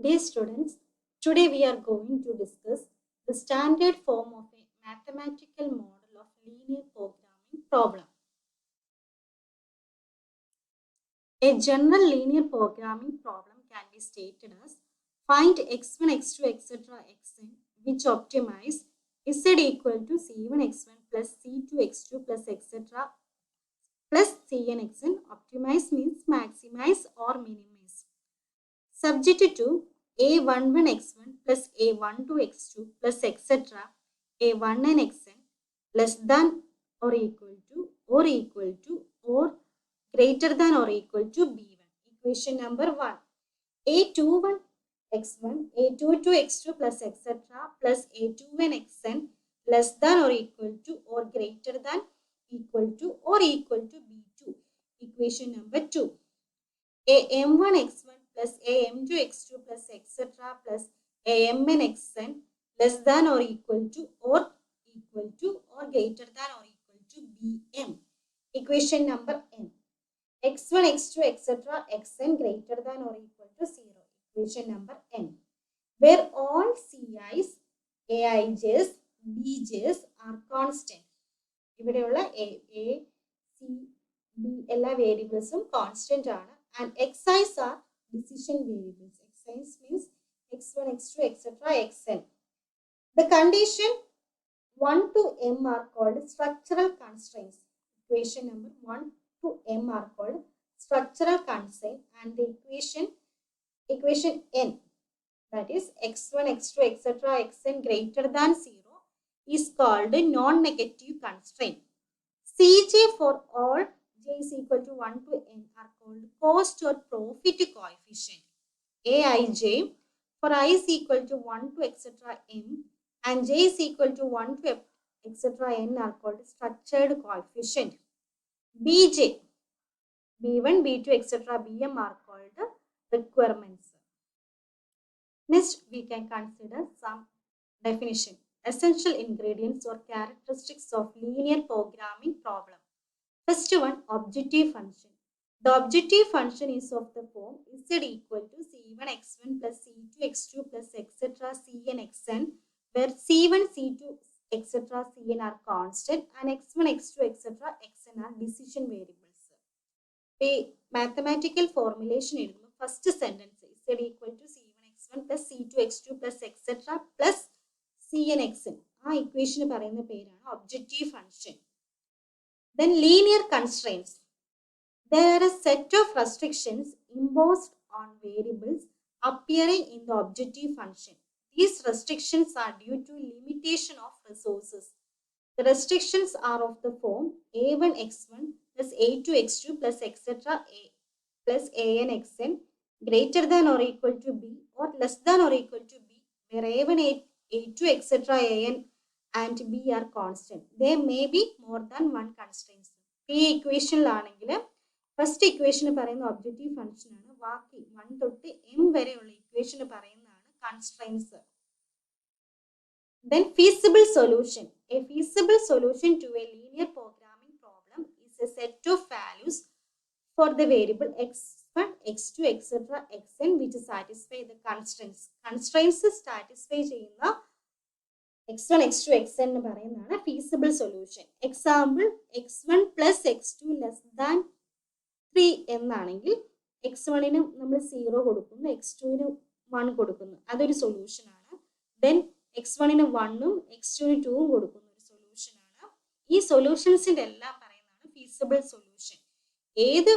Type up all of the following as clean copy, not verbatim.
Dear students, today we are going to discuss the standard form of a mathematical model of linear programming problem. A general linear programming problem can be stated as find x1, x2, etc. xn which optimize z equal to c1 x1 plus c2 x2 plus etc. plus cn xn. Optimize means maximize or minimize. Subject to a11x1 plus a12x2 plus etc. a1n xn less than or equal to or greater than or equal to b1. Equation number 1. a21 x1 a22 x2 plus etc. plus a2n xn less than or equal to or greater than equal to or equal to b2. Equation number 2. am1 x1 plus am2 x2 plus etc. plus amn xn less than or equal to or greater than or equal to bm. Equation number n. x1 x2 etc. xn greater than or equal to 0. Equation number n. Where all ci's, aij's, bj's are constant. ഇവിടെയുള്ള a, c, b എല്ലാ വേരിയബിൾസും constant ആണ്. And xi's are decision variables. Xi's means x1, x2, etc. xn. The condition 1 to m are called structural constraints. Equation number 1 to m are called structural constraint, and the equation n, that is x1, x2, etc. xn greater than 0 is called non-negative constraint. Cj for all j is equal to 1 to n are called cost or profit coefficient. Aij for I is equal to 1 to etc. m and j is equal to 1 to etc. n are called structured coefficient. Bj, b1, b2, etc. bm are called requirements. Next, we can consider some definition. Essential ingredients or characteristics of linear programming problem. First one, objective function. The objective function is of the form z equal to c1 x1 plus c2 x2 plus etc. cn xn, where c1, c2, etc. cn are constant and x1, x2, etc. xn are decision variables. The mathematical formulation is the first sentence z equal to c1 x1 plus c2 x2 plus etc. plus cn xn. ആ ഇക്വേഷന് പറയുന്ന പേരാണ് objective function. Then linear constraints. There are a set of restrictions imposed on variables appearing in the objective function. These restrictions are due to limitation of resources. The restrictions are of the form a1 x1 plus a2 x2 plus etc. a plus an xn greater than or equal to b or less than or equal to b, where a1, a2 etc. an and b are constant. There may be more than one constraints. ഈ ഇക്വേഷനിലാണെങ്കിൽ first ഇക്വേഷന് പറയുന്ന objective function ആണ്. ബാക്കി 1 തൊട്ട് m വരെയുള്ള ഇക്വേഷന് പറയുന്നതാണ് constraints. Then feasible solution. A feasible solution to a linear programming problem is a set of values for the variable x1, x2, etc. xn which satisfy the constraints. Constraints satisfy ചെയ്യുന്ന x1, x2, xn എന്ന് പറയുന്നതാണ് feasible solution. Example, x1 plus x2 less than 3 എന്നാണെങ്കിൽ x1ന് നമ്മൾ 0 കൊടുക്കുന്നു, x2ന് 1 കൊടുക്കുന്നു, അതൊരു solution ആണ്. Then x1ന് 1ഉം x2ന് 2ഉം കൊടുക്കുന്ന ഒരു സൊല്യൂഷൻ ആണ്. ഈ സൊല്യൂഷൻസിന്റെ എല്ലാം പറയുന്നതാണ് ഫീസിബിൾ സൊല്യൂഷൻ. ഏത്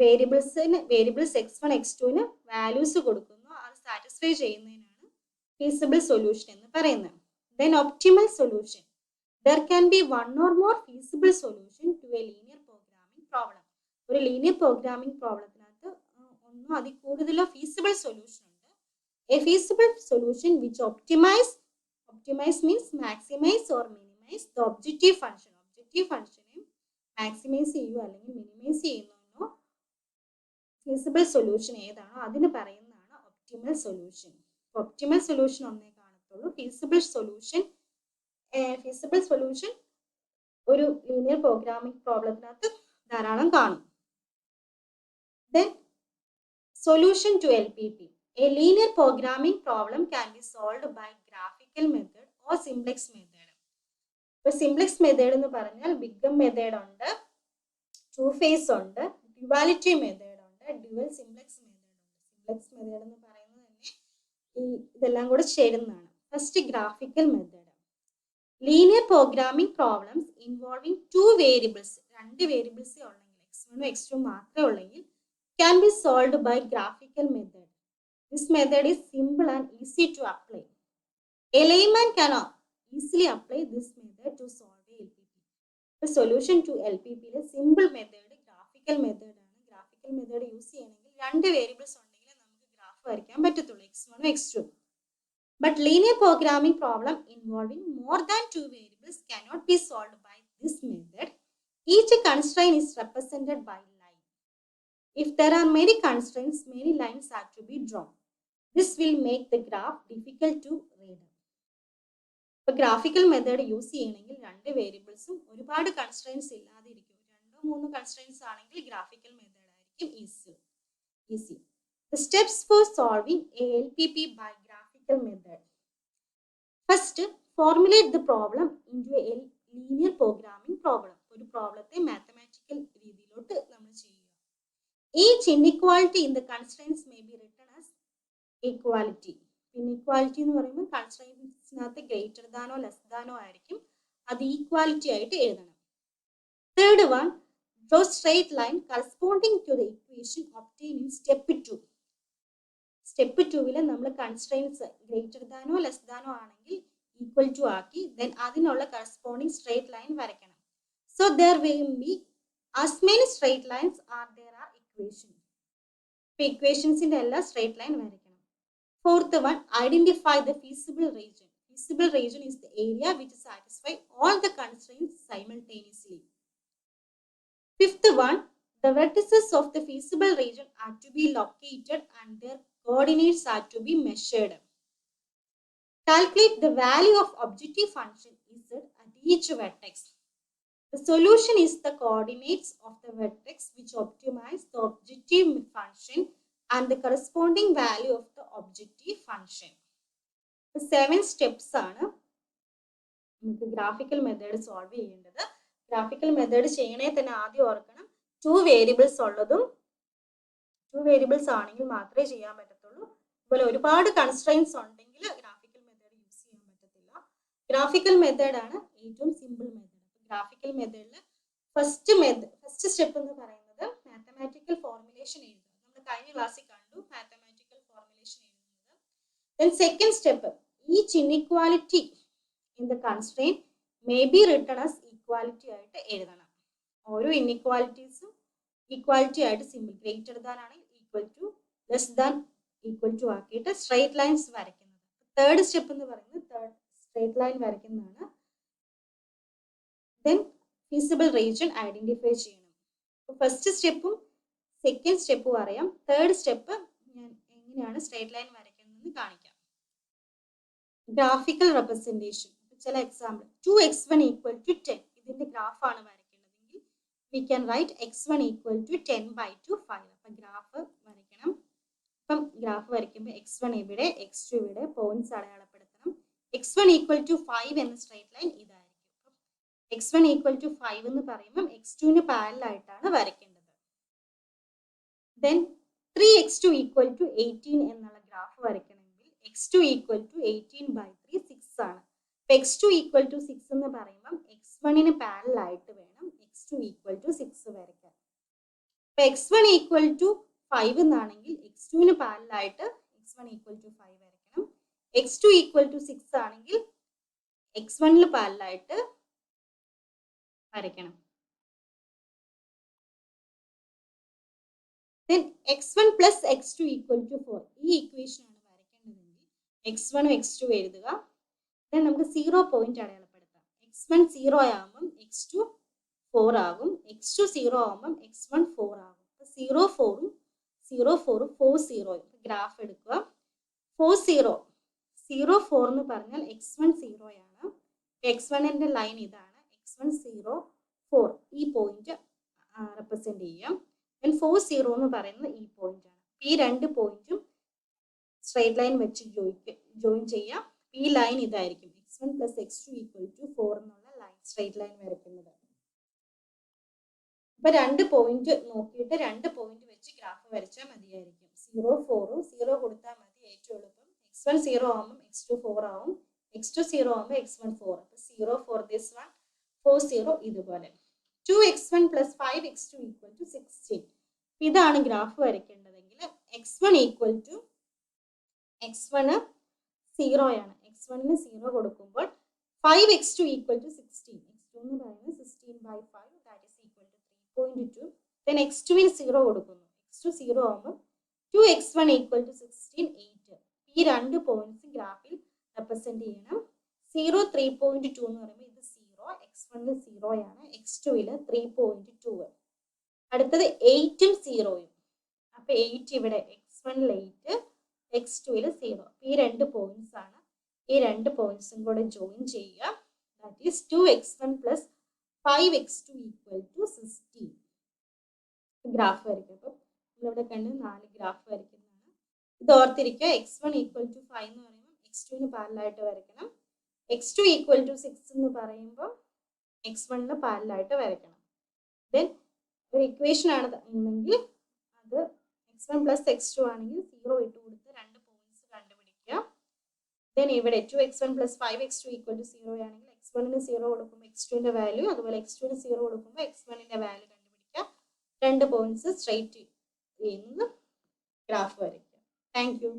വേരിയബിൾസ് x1, x2ന് വാല്യൂസ് കൊടുക്കുന്നു അത് സാറ്റിസ്ഫൈ ചെയ്യുന്നതിനാണ് ഫീസിബിൾ സൊല്യൂഷൻ എന്ന് പറയുന്നത്. Then optimal solution. There can be one or more feasible solution to a linear programming problem. ഒരു ലീനിയർ പ്രോഗ്രാമിംഗ് പ്രോബ്ലത്തിനകത്ത് ഒന്നും അതിൽ കൂടുതലോ ഫീസിബിൾ സൊല്യൂഷൻ ഉണ്ട്. A feasible solution which optimize means maximize or minimize the objective function. Objective functionനെ maximise ചെയ്യുകയോ അല്ലെങ്കിൽ minimise ചെയ്യുന്നോ feasible solution ഏതാണോ അതിന് പറയുന്നതാണ് ഒപ്റ്റിമൽ സൊല്യൂഷൻ. ഒപ്റ്റിമൽ സൊല്യൂഷൻ ഒന്നേ കാണത്തുള്ളൂ. ഫീസിബിൾ സൊല്യൂഷൻ ഒരു ലീനിയർ പ്രോഗ്രാമിംഗ് പ്രോബ്ലത്തിനകത്ത് ധാരാളം കാണും. Then solution to LPP. A linear programming problem can be solved by graphical method or simplex method. ഇപ്പോൾ സിംപ്ലെക്സ് മെത്തേഡ് എന്ന് പറഞ്ഞാൽ ബിഗ്ഗം മെത്തേഡ് ഉണ്ട്, ടു ഫേസ് ഉണ്ട്, ഡ്യുവാലിറ്റി മെത്തേഡ് ഉണ്ട്, ഡ്യുവൽ സിംപ്ലെക്സ് മെത്തേഡ് ഉണ്ട്. സിംപ്ലെക്സ് മെത്തേഡ് എന്ന് പറയുന്നത് തന്നെ ഇതെല്ലാം കൂടെ ചേരുന്നതാണ്. First graphical method. Linear programming problems involving two variables, രണ്ട് വേരിയബിൾസേ ഉള്ളെങ്കിൽ, x1 x2 മാത്രമേ ഉള്ളെങ്കിൽ, can be solved by graphical method. This method is simple and easy to apply. A layman can easily apply this method to solve a LPP. The solution to LPP is simple method, graphical method ആണ്. Graphical method use ചെയ്യണമെങ്കിൽ രണ്ട് variables ഉണ്ടെങ്കിൽ നമുക്ക് graph വരയ്ക്കാൻ പറ്റത്തുള്ളൂ, x1 x2. But linear programming problem involving more than two variables cannot be solved by this method. Each constraint is represented by line. If there are many constraints, many lines have to be drawn. This will make the graph difficult to read. ഇപ്പോൾ graphical method use ചെയ്യണമെങ്കിൽ രണ്ട് വേരിയബിൾസും ഒരുപാട് constraints ഇല്ലാതെ ഇരിക്കും. രണ്ടോ മൂന്നോ constraints ആണെങ്കിൽ graphical method ആയിരിക്കും easy. The steps for solving a LPP by graphical method. First, formulate the problem into a linear programming problem. ഒരു പ്രോബ്ലത്തെ മാത്തമാറ്റിക്കൽ രീതിയിലോട്ട് നമ്മൾ ചെയ്യുക. Each inequality in the constraints may be written as equality. Inequality എന്ന് പറയുമ്പോൾ കൺസ്ട്രെയിൻസിനകത്ത് greater than or less ദാനോ ആയിരിക്കും, അത് equality ആയിട്ട് എഴുതണം. Third one, draw straight line corresponding to the equation obtain in step 2. Step 2 നമ്മൾ constraints greater than or less than or ആണെങ്കിൽ equal to ആക്കി then അതിനുള്ള കറസ്പോണ്ടിങ് സ്ട്രെയിറ്റ് ലൈൻ വരയ്ക്കണം. So there will be as many straight lines are there are equations. ഇപ്പോൾ ഇക്വേഷൻസിന്റെ എല്ലാ straight line വരയ്ക്കണം. Fourth one, identify the feasible region. Feasible region is the area which satisfies all the constraints simultaneously. Fifth one, the vertices of the feasible region are to be located and their coordinates are to be measured. Calculate the value of objective function z at each vertex. The solution is the coordinates of the vertex which optimize the objective function and the corresponding value of the objective function. The 7 steps ആണ് നമുക്ക് graphical method solve ചെയ്യേണ്ടത്. Graphical method ചെയ്യണേ തന്നെ ആദ്യം ഓർക്കണം, 2 variables ഉള്ളതും 2 variables ആണെങ്കിൽ മാത്രമേ ചെയ്യാൻ പറ്റത്തുള്ളൂ. അതുപോലെ ഒരുപാട് കൺസ്ട്രെയിൻസ് ഉണ്ടെങ്കിൽ ഗ്രാഫിക്കൽ മെത്തേഡ് യൂസ് ചെയ്യാൻ പറ്റത്തില്ല. ഗ്രാഫിക്കൽ മെത്തേഡ് ആണ് ഏറ്റവും സിമ്പിൾ മെത്തേഡ്. ഗ്രാഫിക്കൽ മെത്തേഡിൽ ഫസ്റ്റ് സ്റ്റെപ്പ് എന്ന് പറയുന്നത് മാത്തമാറ്റിക്കൽ ഫോർമുലേഷൻ എഴുതുക. കഴിഞ്ഞ ക്ലാസ്സിൽ കണ്ടു മാത്തമാറ്റിക്കൽ ഫോർമുലേഷൻ എഴുതുന്നത്. Then second step, each inequality in the constraint may be written as equality ആയിട്ട് എഴുതണം. ഓരോ ഇൻഇക്വാലിറ്റീസും ഈക്വാലിറ്റി ആയിട്ട് സിമ്പിൾ, ഗ്രേറ്റർ ദാൻ ആണെങ്കിൽ equal to, less than equal to ആക്കിയിട്ട് സ്ട്രെയിറ്റ് ലൈൻസ് വരയ്ക്കുന്നത്. തേർഡ് സ്റ്റെപ്പ് എന്ന് പറയുന്നത് സ്ട്രെയിറ്റ് ലൈൻ വരയ്ക്കുന്നതാണ്. ദെൻ ഫീസിബിൾ റീജിയൻ ഐഡന്റിഫൈ ചെയ്യണം. ഫസ്റ്റ് സ്റ്റെപ്പും സെക്കൻഡ് സ്റ്റെപ്പും അറിയാം. തേർഡ് സ്റ്റെപ്പ് ഞാൻ എങ്ങനെയാണ് സ്ട്രെയിറ്റ് ലൈൻ വരയ്ക്കുന്നതെന്ന് കാണിക്കാം. Graphical representation. ചില എക്സാമ്പിൾ 2x1 = 10 ഇതിന്റെ ഗ്രാഫാണ് വരയ്ക്കേണ്ടതെങ്കിൽ വി ക്യാൻ റൈറ്റ് x1 = 10/2 5. അപ്പം ഗ്രാഫ് വരയ്ക്കണം. അപ്പം ഗ്രാഫ് വരയ്ക്കുമ്പോൾ x1 ഇവിടെ, x2 ഇവിടെ, പോയിന്റ്സ് അടയാളപ്പെടുത്തണം. x1 = 5 എന്ന സ്ട്രെയിറ്റ് ലൈൻ ഇതായിരിക്കും. x1 = 5 എന്ന് പറയുമ്പോൾ x2 പാരലൽ ആയിട്ടാണ് വരയ്ക്കേണ്ടത്. Then 3x2 = 18 എന്നുള്ള ഗ്രാഫ് വരയ്ക്കണമെങ്കിൽ x2 = 18/3 6 ആണ്. x2 = 6 എന്ന് പറയുമ്പോൾ x1 പാരലൽ ആയിട്ട് വേണം x2 = 6 വരയ്ക്കാൻ. x1 = 5 എന്നാണെങ്കിൽ x2 പാരലൽ ആയിട്ട് x1 = 5 വരയ്ക്കണം. x2 = 6 ആണെങ്കിൽ x1 പാരലൽ ആയിട്ട് വരയ്ക്കണം. Then x1 plus x2 = 4. ഈ ഇക്വേഷൻ ആണ് വരയ്ക്കേണ്ടതെങ്കിൽ x1 x2 എഴുതുക. then നമുക്ക് 0 പോയിന്റ് അടയാളപ്പെടുത്താം. x1 0 ആകുമ്പോൾ x2 4 ആകും, x2 0 ആകുമ്പോൾ x1 4 ആകും. 0 4 0 4 4 0. ഗ്രാഫ് എടുക്കുക. 4 0 0 4 എന്ന് പറഞ്ഞാൽ x1 0 ആണ്. x1ന്റെ ലൈൻ ഇതാണ്. x1 0 4 ഈ പോയിന്റ് റെപ്രസെന്റ് ചെയ്യാം. 4 0 എന്ന് പറയുന്നത് ഈ പോയിന്റ് ആണ്. ഈ രണ്ട് പോയിന്റും സ്ട്രേറ്റ് ലൈൻ വെച്ച് ജോയിൻ ചെയ്യാം. ഈ ലൈൻ ഇതായിരിക്കും, x1 plus x2 equal to 4 എന്നുള്ള ലൈൻ സ്ട്രേറ്റ് ലൈൻ വരയ്ക്കുന്നത്. അപ്പൊ 2 പോയിന്റ് നോക്കിയിട്ട് 2 പോയിന്റ് വെച്ച് ഗ്രാഫ് വരച്ചാൽ മതിയായിരിക്കും. 0 4 0 കൊടുത്താൽ മതി, ഏറ്റവും എളുപ്പം. x1 0 ആവുമ്പോൾ x2 4 ആവും, x2 0 ആവുമ്പോൾ x1 4. അപ്പൊ 0 for this one, 4 0 ഇതുപോലെ. 2x1 plus 5x2 equal to 16. ഇതാണ് graph വരയ്ക്കേണ്ടതെങ്കിൽ x1 equal to x1 0 ആണ്. x1 0 കൊടുക്കുമ്പോൾ 5x2 ഈക്വൽ ടു 16. x2 എന്ന് പറയുന്നത് 16/5, that is equal to 3.2. then x2 ന് 0 കൊടുക്കുന്നു. x2 0 ആവുമ്പോൾ 2x1 ഈക്വൽ ടു 16 8. ഈ രണ്ട് പോയിന്റ്സ് ഗ്രാഫിൽ റെപ്രസെന്റ് ചെയ്യണം. 0 3.2 എന്ന് പറയുമ്പോൾ ഇത് 0, x1 0 ആണ്, x2 3.2. അടുത്തത് 8ഉം 0യും. അപ്പൊ 8 ഇവിടെ x1 8, x2 0. ഈ രണ്ട് പോയിന്റ്സ് ആണ്. ഈ രണ്ട് പോയിന്റ്സും കൂടെ ജോയിൻ ചെയ്യുക. That is 2x1 plus 5x2 equal to 16. Graph വരയ്ക്കും. അപ്പം നമ്മളിവിടെ കണ്ട് 4 ഗ്രാഫ് വരയ്ക്കുന്നതാണ്. ഇത് ഓർത്തിരിക്കുക. x1 ഈക്വൽ ടു 5 എന്ന് പറയുമ്പോൾ x2 പാരലായിട്ട് വരയ്ക്കണം. x2 ഈക്വൽ ടു 6 എന്ന് പറയുമ്പോൾ x1 പാരലായിട്ട് വരയ്ക്കണം. ദെൻ ഒരു ഇക്വേഷൻ ആണ് എന്നെങ്കിൽ അത് x1 പ്ലസ് x2 ആണെങ്കിൽ 0 ഇട്ട് കൊടുത്ത് രണ്ട് പോയിന്റ്സ് കണ്ടുപിടിക്കുക. ദെൻ ഇവിടെ 2x1 plus 5x2 equal to 0 ആണെങ്കിൽ x1 0 കൊടുക്കുമ്പോൾ x2 വാല്യൂ, അതുപോലെ x2 0 കൊടുക്കുമ്പോൾ x1 വാല്യൂ കണ്ടുപിടിക്കുക. രണ്ട് പോയിന്റ്സ് സ്ട്രേറ്റ് ചെയ്യുന്ന ഗ്രാഫ് വരയ്ക്കുക. Thank you.